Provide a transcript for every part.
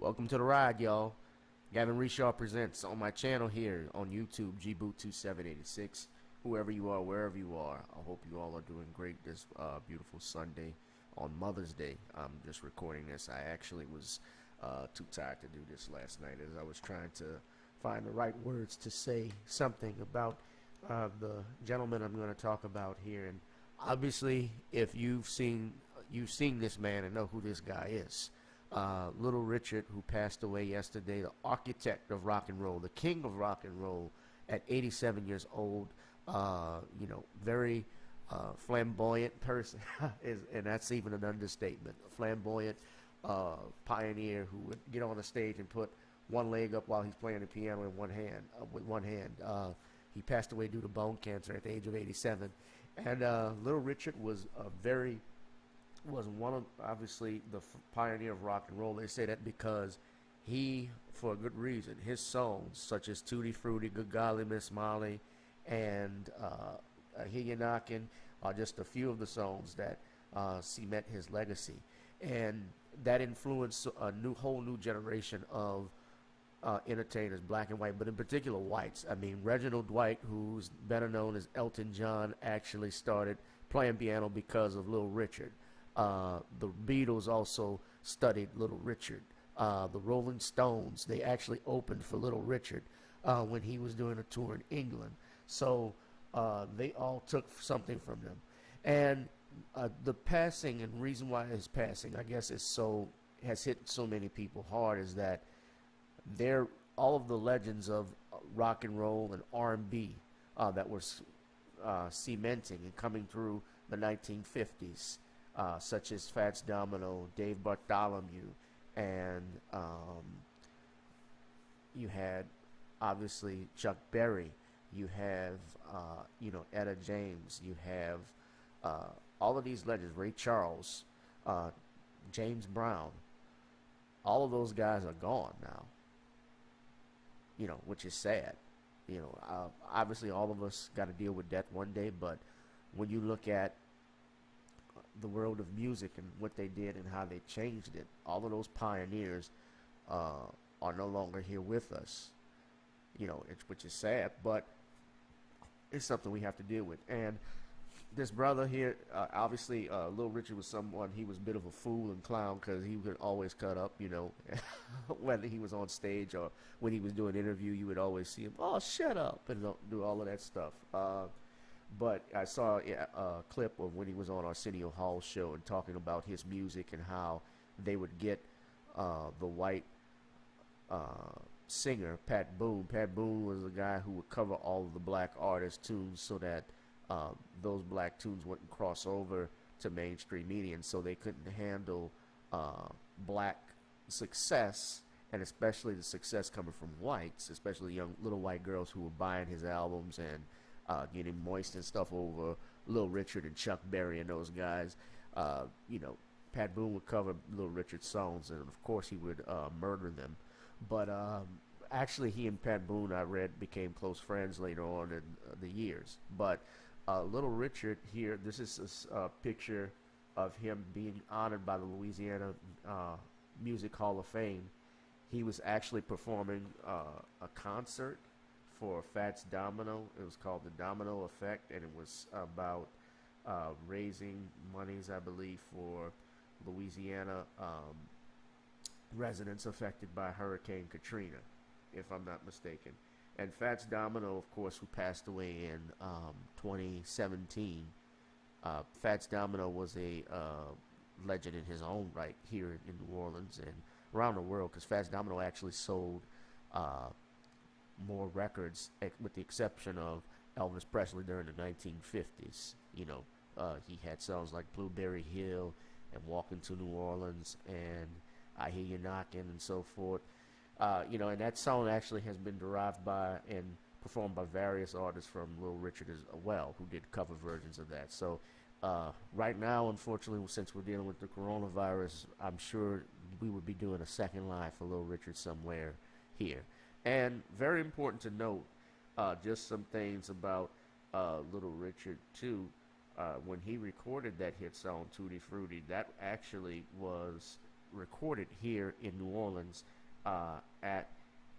Welcome to the ride, y'all. Gavin Richard presents on my channel here on YouTube, GBoot2786. Whoever you are, wherever you are, I hope you all are doing great this beautiful Sunday on Mother's Day. I'm just recording this. I actually was too tired to do this last night as I was trying to find the right words to say something about the gentleman I'm going to talk about here. And obviously, if you've seen this man and know who this guy is. Little Richard, who passed away yesterday, the architect of rock and roll, the king of rock and roll at 87 years old, very flamboyant person, and that's even an understatement, a flamboyant pioneer who would get on the stage and put one leg up while he's playing the piano in with one hand. He passed away due to bone cancer at the age of 87, and Little Richard was one of, obviously, the pioneer of rock and roll. They say that because he, for a good reason, his songs such as Tutti Frutti, Good Golly Miss Molly, and I Hear You Knockin' are just a few of the songs that cement his legacy, and that influenced a whole new generation of entertainers, black and white, but in particular whites. I mean, Reginald Dwight, who's better known as Elton John, actually started playing piano because of Little Richard. The Beatles also studied Little Richard. The Rolling Stones, they actually opened for Little Richard when he was doing a tour in England. So they all took something from him. And the passing, and reason why his passing, I guess, has hit so many people hard, is that all of the legends of rock and roll and R&B that were cementing and coming through the 1950s. Such as Fats Domino, Dave Bartholomew, and you had obviously Chuck Berry. You have Etta James. You have all of these legends, Ray Charles, James Brown. All of those guys are gone now. Which is sad. Obviously all of us got to deal with death one day, but when you look at the world of music and what they did and how they changed it, all of those pioneers are no longer here with us, which is sad, but it's something we have to deal with. And this brother here, obviously Little Richard was someone, he was a bit of a fool and clown because he would always cut up, whether he was on stage or when he was doing an interview, you would always see him, oh, shut up, and do all of that stuff. But I saw a clip of when he was on Arsenio Hall's show and talking about his music and how they would get the white singer, Pat Boone. Pat Boone was the guy who would cover all of the black artists' tunes so that those black tunes wouldn't cross over to mainstream media, and so they couldn't handle black success, and especially the success coming from whites, especially young little white girls who were buying his albums and getting moist and stuff over Little Richard and Chuck Berry and those guys. Pat Boone would cover Little Richard's songs, and of course he would murder them. But actually, he and Pat Boone, I read, became close friends later on in the years. But Little Richard here, this is a picture of him being honored by the Louisiana Music Hall of Fame. He was actually performing a concert for Fats Domino. It was called The Domino Effect, and it was about raising monies, I believe, for Louisiana residents affected by Hurricane Katrina, if I'm not mistaken. And Fats Domino, of course, who passed away in 2017. Fats Domino was a legend in his own right here in New Orleans and around the world, because Fats Domino actually sold more records, with the exception of Elvis Presley during the 1950s. He had songs like Blueberry Hill and Walking to New Orleans and I Hear You Knockin' and so forth. And that song actually has been derived by and performed by various artists from Little Richard as well, who did cover versions of that. So right now, unfortunately, since we're dealing with the coronavirus, I'm sure we would be doing a second live for Little Richard somewhere here. And very important to note, just some things about Little Richard too. When he recorded that hit song Tutti Frutti, that actually was recorded here in New Orleans at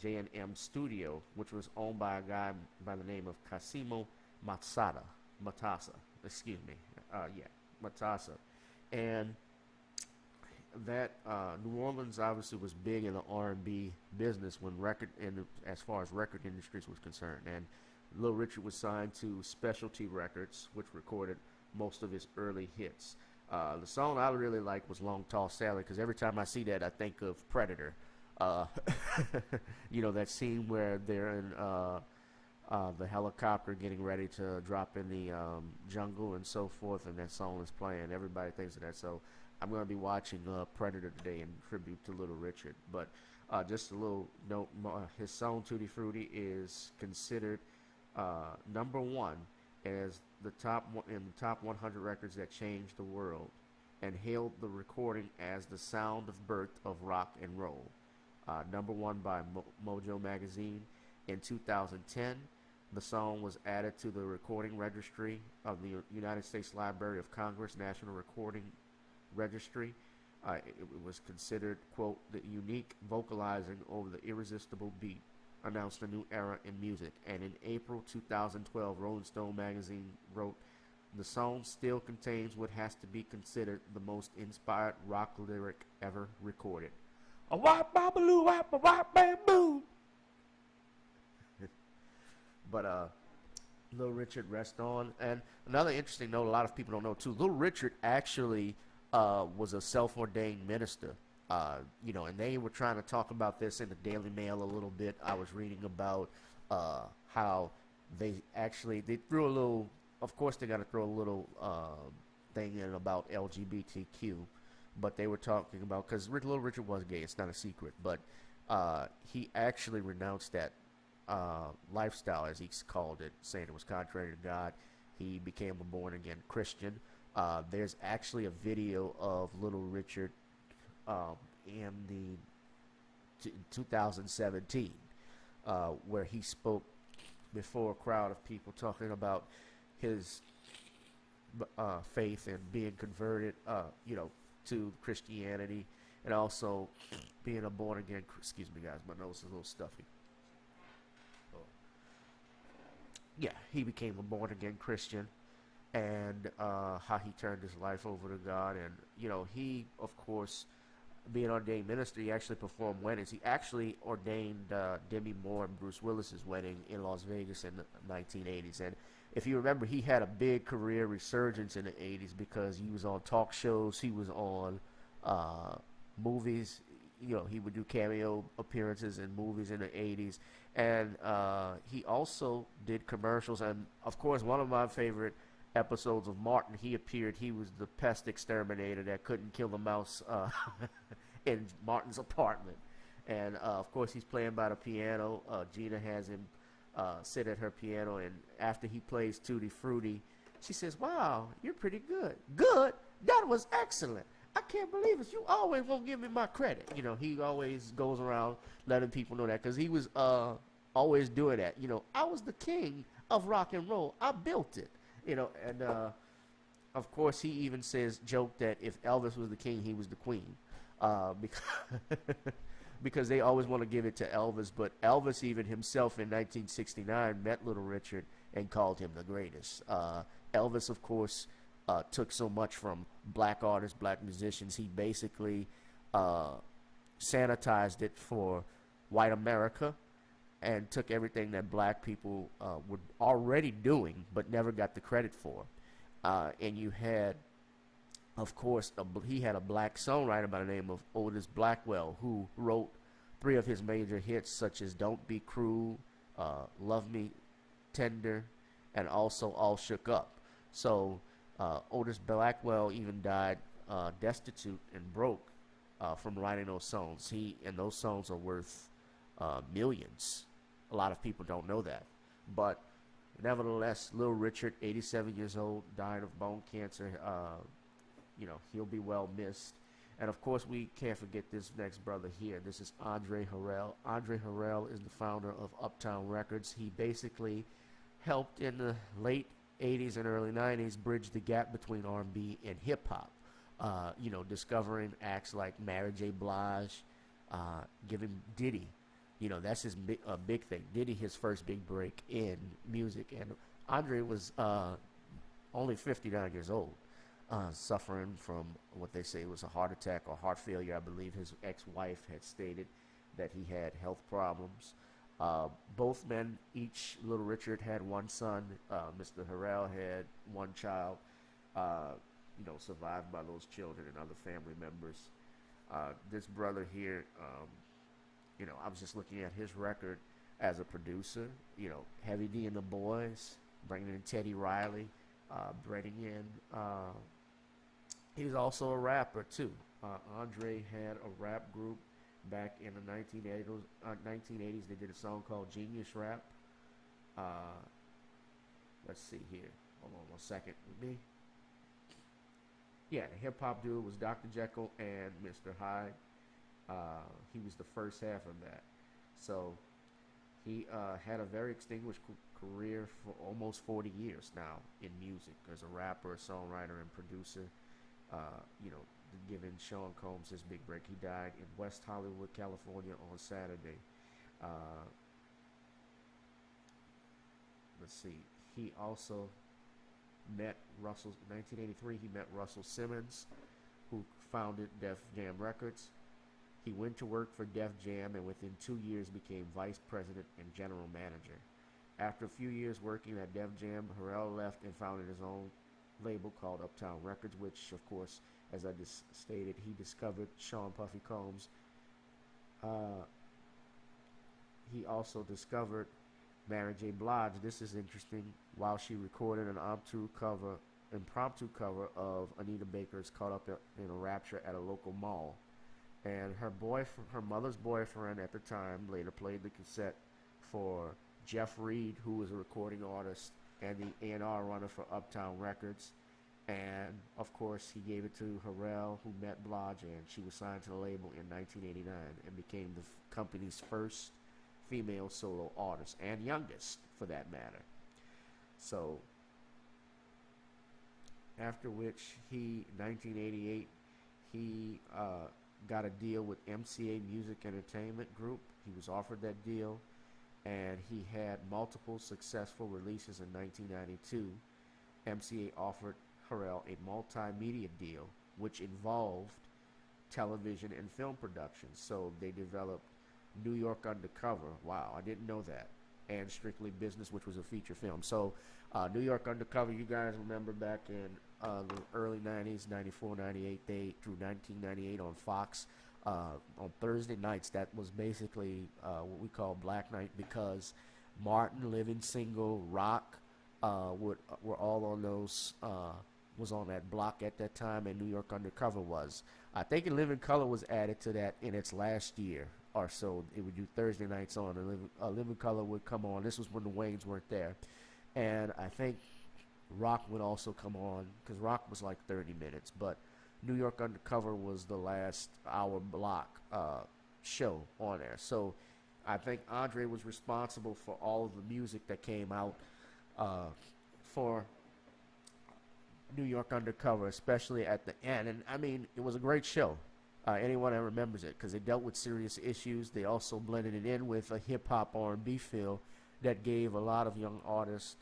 J&M Studio, which was owned by a guy by the name of Casimo Matassa, excuse me, Matassa. And that New Orleans obviously was big in the R&B business when as far as record industries was concerned. And Little Richard was signed to Specialty Records, which recorded most of his early hits. The song I really liked was Long Tall Sally, because every time I see that, I think of Predator. That scene where they're in the helicopter getting ready to drop in the jungle and so forth, and that song is playing. Everybody thinks of that. So I'm going to be watching Predator today in tribute to Little Richard. But just a little note, his song Tutti Frutti is considered number one as the top 100 records that changed the world, and hailed the recording as the sound of birth of rock and roll. Number one by Mojo Magazine. In 2010, the song was added to the recording registry of the United States Library of Congress National Recording Registry. It was considered, quote, the unique vocalizing over the irresistible beat announced a new era in music. And in April 2012, Rolling Stone magazine wrote, the song still contains what has to be considered the most inspired rock lyric ever recorded. A wop babaloo wop a wop bamboo. But Little Richard rest on. And another interesting note, a lot of people don't know too, Little Richard actually was a self-ordained minister. And they were trying to talk about this in the Daily Mail a little bit. I was reading about how they threw a little, of course they got to throw a little thing in about LGBTQ, but they were talking about, because Little Richard was gay, it's not a secret, but he actually renounced that lifestyle, as he called it, saying it was contrary to God. He became a born-again Christian. There's actually a video of Little Richard in 2017 where he spoke before a crowd of people talking about his faith and being converted to Christianity, and also being a born again, excuse me guys, my nose is a little stuffy. He became a born again Christian, and how he turned his life over to God. And he, of course, being ordained minister, he actually performed weddings. He actually ordained Demi Moore and Bruce Willis's wedding in Las Vegas in the 1980s. And if you remember, he had a big career resurgence in the 80s because he was on talk shows, he was on movies. He would do cameo appearances in movies in the 80s. And he also did commercials. And, of course, one of my favorite episodes of Martin, he was the pest exterminator that couldn't kill the mouse in Martin's apartment. And, of course, he's playing by the piano. Gina has him sit at her piano, and after he plays Tutti Frutti, she says, wow, you're pretty good. Good? That was excellent. I can't believe it. You always won't give me my credit. He always goes around letting people know that, because he was always doing that. I was the king of rock and roll. I built it. And of course, he even joke that if Elvis was the king, he was the queen, because they always want to give it to Elvis. But Elvis, even himself in 1969, met Little Richard and called him the greatest. Elvis, of course, took so much from black artists, black musicians. He basically sanitized it for white America, and took everything that black people were already doing but never got the credit for. And you had, of course, he had a black songwriter by the name of Otis Blackwell, who wrote 3 of his major hits, such as Don't Be Cruel, Love Me Tender, and also All Shook Up. So Otis Blackwell even died destitute and broke from writing those songs. And those songs are worth millions. A lot of people don't know that. But nevertheless, Little Richard, 87 years old, died of bone cancer. He'll be well missed. And of course, we can't forget this next brother here. This is Andre Harrell. Andre Harrell is the founder of Uptown Records. He basically helped in the late 80s and early 90s bridge the gap between R&B and hip-hop. discovering acts like Mary J. Blige, giving Diddy, that's his big thing. Diddy, his first big break in music, and Andre was only 59 years old, suffering from what they say was a heart attack or heart failure. I believe his ex-wife had stated that he had health problems. Both men, each Little Richard had one son. Mr. Harrell had one child, survived by those children and other family members. This brother here, I was just looking at his record as a producer. Heavy D and the Boys, bringing in Teddy Riley, bringing in. He was also a rapper too. Andre had a rap group back in the 1980s. 1980s, they did a song called Genius Rap. Let's see here. Hold on one second with me. Yeah, the hip hop duo was Dr. Jekyll and Mr. Hyde. He was the first half of that. So he had a very extinguished career for almost 40 years now in music as a rapper, a songwriter, and producer. Giving Sean Combs his big break. He died in West Hollywood, California on Saturday. Let's see. He also met Russell, in 1983, he met Russell Simmons, who founded Def Jam Records. He went to work for Def Jam and within 2 years became vice president and general manager. After a few years working at Def Jam, Harrell left and founded his own label called Uptown Records, which, of course, as I just stated, he discovered Sean Puffy Combs. He also discovered Mary J. Blige. This is interesting. While she recorded an impromptu cover of Anita Baker's "Caught Up in a Rapture" at a local mall, and her mother's boyfriend at the time, later played the cassette for Jeff Reed, who was a recording artist and the A&R runner for Uptown Records. And of course, he gave it to Harrell, who met Blige, and she was signed to the label in 1989 and became the company's first female solo artist and youngest, for that matter. So, after which 1988, he got a deal with MCA Music Entertainment Group. He was offered that deal, and he had multiple successful releases in 1992. MCA offered Harrell a multimedia deal, which involved television and film production. So they developed New York Undercover. Wow, I didn't know that. And Strictly Business, which was a feature film. So New York Undercover, you guys remember back in the early 90s, 94, 98, through 1998 on Fox. On Thursday nights, that was basically what we call Black Night, because Martin, Living Single, Rock were all on those, was on that block at that time, and New York Undercover was. I think Living Color was added to that in its last year or so. It would do Thursday nights on, and Living Color would come on. This was when the Waynes weren't there. And I think Rock would also come on, because Rock was like 30 minutes, but New York Undercover was the last hour block show on there. So I think Andre was responsible for all of the music that came out for New York Undercover, especially at the end. And I mean, it was a great show. Anyone that remembers it, because they dealt with serious issues. They also blended it in with a hip-hop R&B feel that gave a lot of young artists,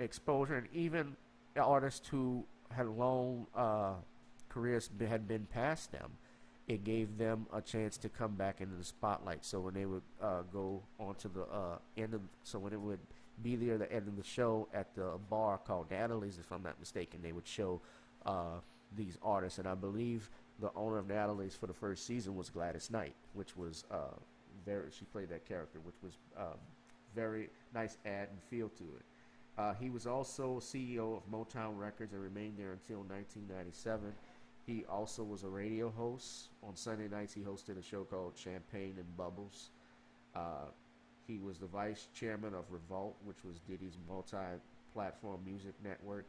exposure, and even artists who had long careers had been past them. It gave them a chance to come back into the spotlight. So when they would go on to the end of, so when it would be there at the end of the show at the bar called Natalie's, if I'm not mistaken, they would show these artists. And I believe the owner of Natalie's for the first season was Gladys Knight, which was she played that character, which was very nice add and feel to it. He was also CEO of Motown Records and remained there until 1997. He also was a radio host. On Sunday nights, he hosted a show called Champagne and Bubbles. He was the vice chairman of Revolt, which was Diddy's multi-platform music network.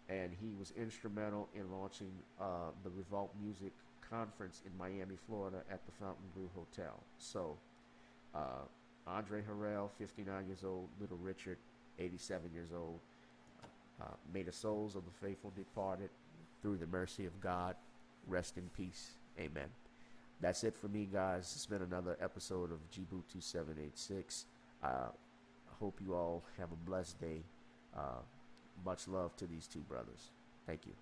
And he was instrumental in launching the Revolt Music Conference in Miami, Florida at the Fontainebleau Hotel. So, Andre Harrell, 59 years old. Little Richard, 87 years old. May the souls of the faithful departed through the mercy of God. Rest in peace. Amen. That's it for me, guys. It's been another episode of GBoot 2786. I hope you all have a blessed day. Much love to these two brothers. Thank you.